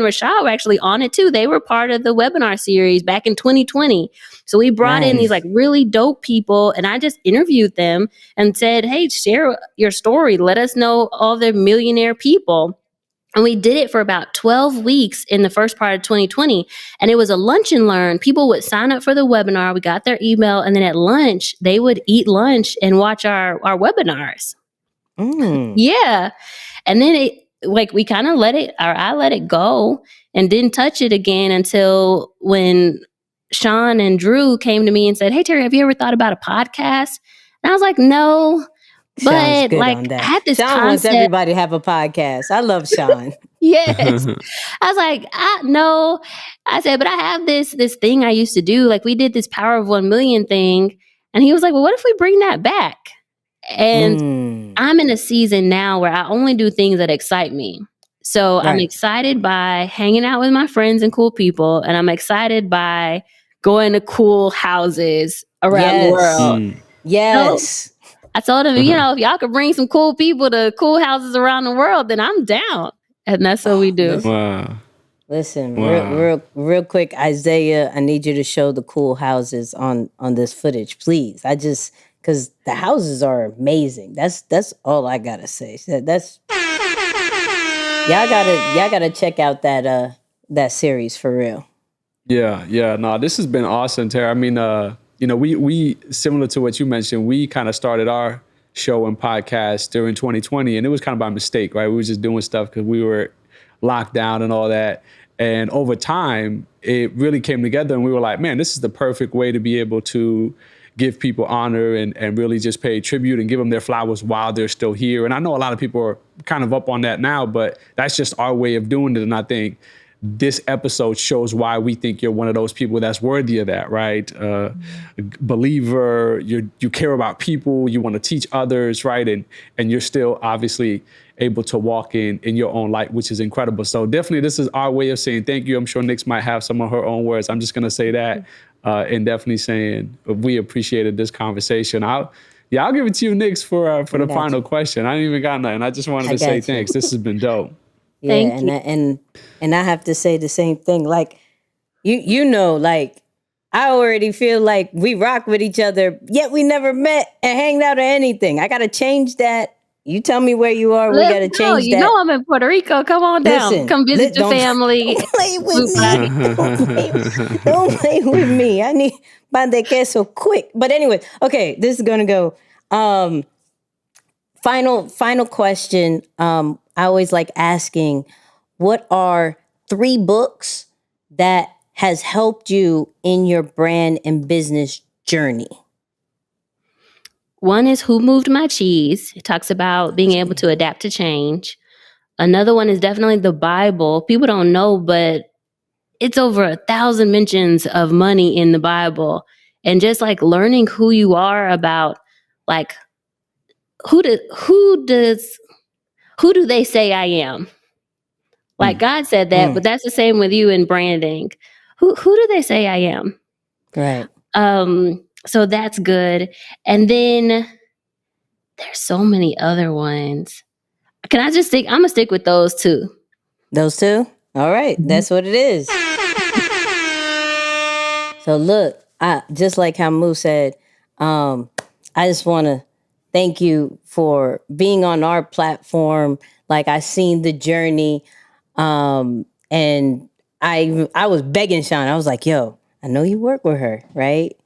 Rashad were actually on it too. They were part of the webinar series back in 2020. So we brought in these like really dope people and I just interviewed them and said, hey, share your story. Let us know all the millionaire people. And we did it for about 12 weeks in the first part of 2020. And it was a lunch and learn. People would sign up for the webinar. We got their email. And then at lunch, they would eat lunch and watch our webinars. Yeah. And then we kind of I let it go and didn't touch it again until when Sean and Drew came to me and said, hey, Terri, have you ever thought about a podcast? And I was like, no. But like, I had this Sean concept. wants everybody to have a podcast. I love Sean. Yes. I was like, no. I said, but I have this thing I used to do. Like, we did this Power of 1 Million thing. And he was like, well, what if we bring that back? And I'm in a season now where I only do things that excite me. So I'm excited by hanging out with my friends and cool people. And I'm excited by going to cool houses around the world. Yes. So, I told him, if y'all could bring some cool people to cool houses around the world, then I'm down. And that's what we do. Listen, real quick, Isaiah, I need you to show the cool houses on this footage, please. Because the houses are amazing. That's all I gotta say. That's y'all gotta check out that series for real. Yeah. No, this has been awesome, Terri. I mean, we similar to what you mentioned, we kind of started our show and podcast during 2020. And it was kind of by mistake, right? We were just doing stuff because we were locked down and all that. And over time, it really came together and we were like, man, this is the perfect way to be able to give people honor and really just pay tribute and give them their flowers while they're still here. And I know a lot of people are kind of up on that now, but that's just our way of doing it. And I think this episode shows why we think you're one of those people that's worthy of that, right? Believer, you care about people, you want to teach others, right? And you're still obviously able to walk in your own light, which is incredible. So definitely this is our way of saying thank you. I'm sure Nix might have some of her own words. I'm just going to say that and definitely saying we appreciated this conversation. I'll give it to you, Nix, for the final question. I didn't even got nothing. I just wanted to say thanks. This has been dope. Yeah, and I have to say the same thing. Like, you know, like, I already feel like we rock with each other, yet we never met and hanged out or anything. I got to change that. You tell me where you are. We got to change that. You know I'm in Puerto Rico. Come on down. Listen, come visit your family. Don't play with me. Don't play with me. I need pan de queso quick. But anyway, okay, this is going to go. Final question. I always like asking, what are 3 books that has helped you in your brand and business journey? One is Who Moved My Cheese? It talks about being able to adapt to change. Another one is definitely the Bible. People don't know, but it's over 1,000 mentions of money in the Bible. And just like learning who you are about, like, who do they say I am? Like God said that, but that's the same with you in branding. Who do they say I am? Right. So that's good. And then there's so many other ones. Can I just stick? I'm gonna stick with those 2. Those 2? All right. That's what it is. So look, just like how Moose said, I just want to thank you for being on our platform. Like, I seen the journey, and I was begging Sean. I was like, yo, I know you work with her, right?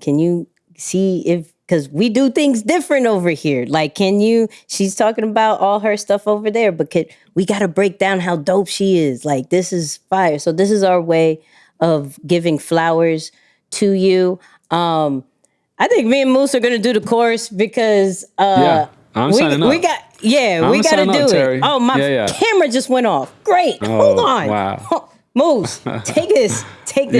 Can you see because we do things different over here. Like, she's talking about all her stuff over there, but we got to break down how dope she is. Like, this is fire. So this is our way of giving flowers to you. I think me and Moose are going to do the chorus because I'm signing up. We got to do Terry. it. Oh, my camera just went off. Great. Hold on. Wow. Moose, take this. I'm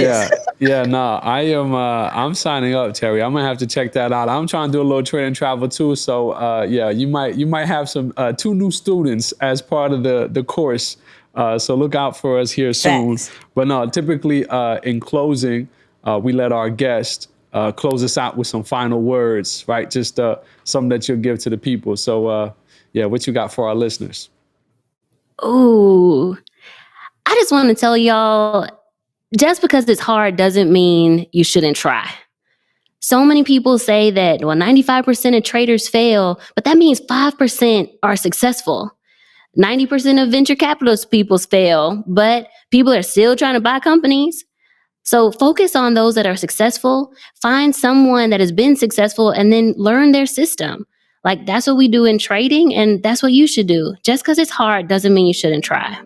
signing up, Terry. I'm gonna have to check that out. I'm trying to do a little trade and travel too. So you might have some 2 new students as part of the course. So look out for us here soon. Thanks. But no, typically in closing, we let our guest close us out with some final words, right? Just something that you'll give to the people. So what you got for our listeners? Ooh. I just want to tell y'all, just because it's hard doesn't mean you shouldn't try. So many people say that, 95% of traders fail, but that means 5% are successful. 90% of venture capitalist people fail, but people are still trying to buy companies. So focus on those that are successful, find someone that has been successful, and then learn their system. Like, that's what we do in trading, and that's what you should do. Just because it's hard doesn't mean you shouldn't try.